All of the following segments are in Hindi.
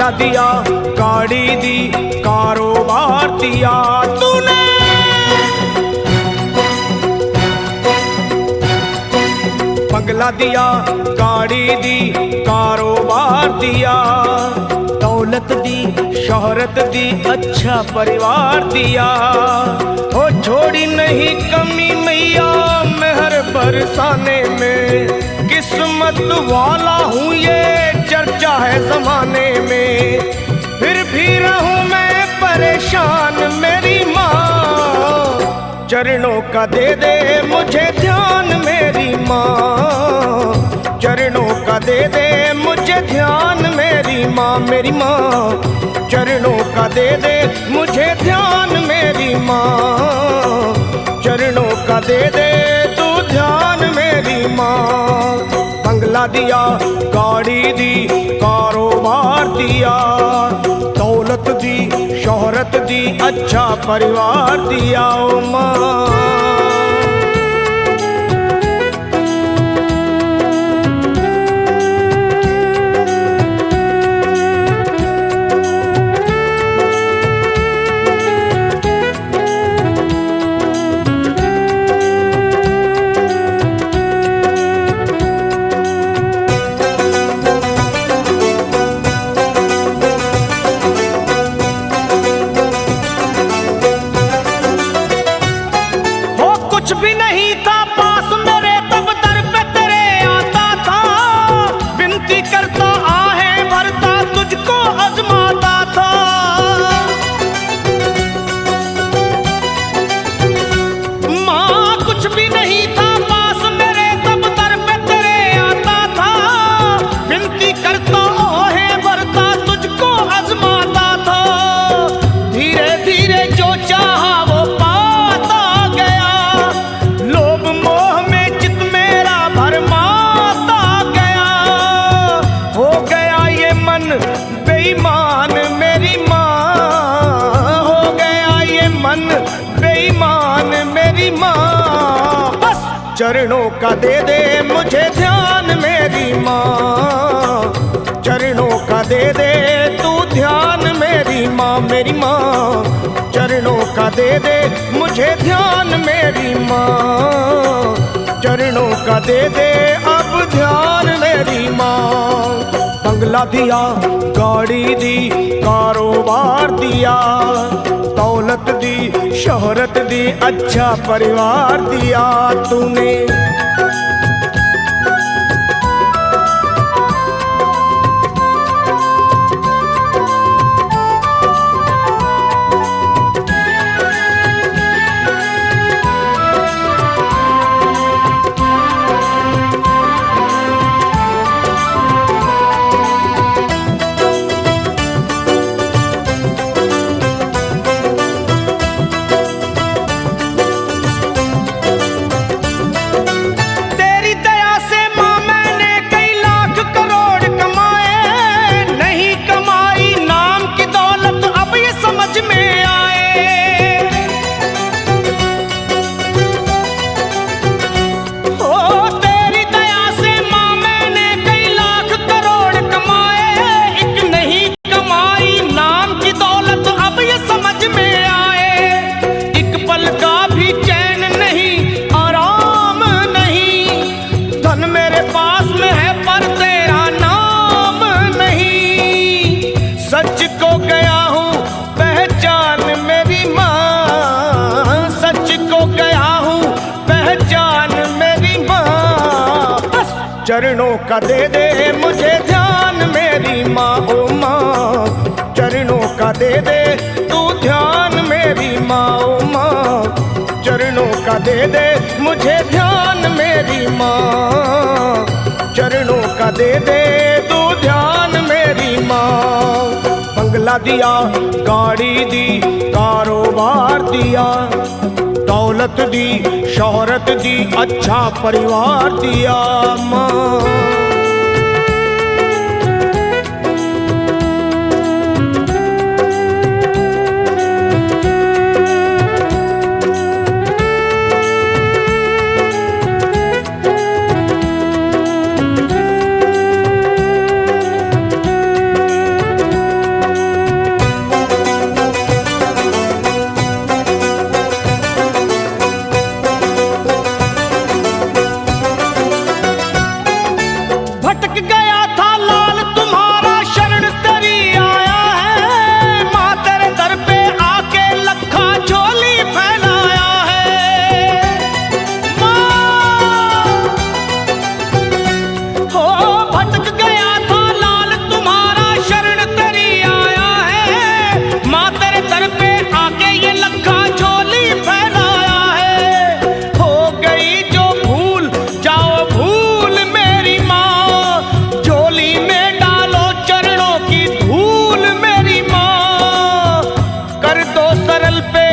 बंगला दिया, गाड़ी दी, कारोबार दिया तूने। बंगला दिया, गाड़ी दी, कारोबार दिया, दौलत दी, शोहरत दी, अच्छा परिवार दिया। ओ छोड़ी नहीं कमी मैया मेहर बरसाने में, किस्मत वाला हूँ ये चर्चा है जमाने में। फिर भी रहूं मैं परेशान मेरी माँ, चरणों का दे दे मुझे ध्यान मेरी माँ, चरणों का दे दे मुझे ध्यान मेरी माँ, मेरी माँ। चरणों का दे दे मुझे ध्यान मेरी माँ, चरणों का दे दे तू ध्यान मेरी माँ। बंगला दिया, गाड़ी दी, कारोबार दिया, दौलत दी, शोहरत दी, अच्छा परिवार दिया ओ माँ। कुछ भी नहीं था पास मेरे तब दर पे तेरे आता था, विनती करता आहें भरता तुझको आजमाता था। माँ कुछ भी नहीं था पास मेरे तब दर पे तेरे आता था, विनती करता आहें भरता तुझको आजमाता था। धीरे धीरे जो चाहा वो बेईमान मेरी माँ, हो गया ये मन बेईमान मेरी माँ। बस चरणों का दे दे मुझे ध्यान मेरी माँ, चरणों का दे दे तू ध्यान मेरी माँ, मेरी माँ। चरणों का दे दे मुझे ध्यान मेरी माँ, चरणों का दे दे अब ध्यान मेरी माँ। बंगला दिया, गाड़ी दी, कारोबार दिया, दौलत दी, शोहरत दी, अच्छा परिवार दिया तूने। सच को गया हूँ पहचान मेरी माँ, सच को गया हूँ पहचान मेरी माँ। बस चरणों का दे दे मुझे ध्यान मेरी माँ, ओ माँ। चरणों का दे दे तू ध्यान मेरी माँ, ओ माँ। चरणों का दे दे मुझे ध्यान मेरी माँ, चरणों का दे दे तू ध्यान मेरी माँ। बंगला दिया, गाड़ी दी, कारोबार दिया, दौलत दी, शोहरत दी, अच्छा परिवार दिया माँ।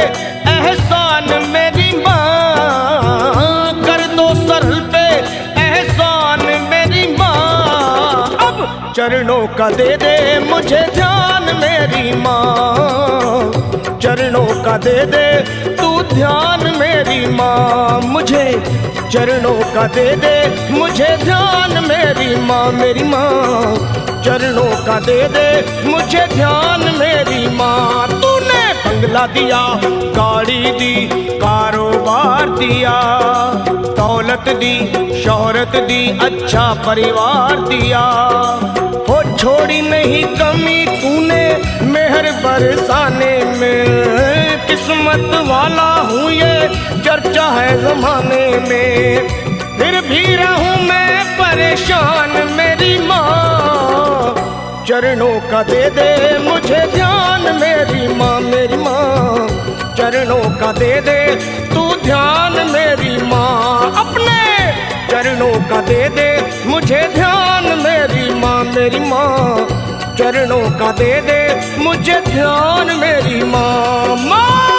एहसान मेरी माँ, कर दो सरल पे एहसान मेरी माँ। अब चरणों का दे दे मुझे ध्यान मेरी माँ, चरणों का दे दे तू ध्यान मेरी माँ। मुझे चरणों का दे दे मुझे ध्यान मेरी माँ, मेरी माँ। चरणों का दे दे मुझे ध्यान मेरी माँ। तूने बंगला दिया, गाड़ी दी, कारोबार दिया, दौलत दी, शोहरत दी, अच्छा परिवार दिया। हो छोड़ी नहीं कमी तूने मेहर बरसाने में, किस्मत वाला हूँ ये चर्चा है जमाने में। फिर भी रहूं मैं परेशान मेरी माँ, चरणों का दे दे मुझे ध्यान मेरी माँ, मेरी माँ। चरणों का दे दे तू ध्यान मेरी माँ, अपने चरणों का दे दे मुझे ध्यान मेरी माँ, मेरी माँ। चरणों का दे दे मुझे ध्यान मेरी माँ, माँ।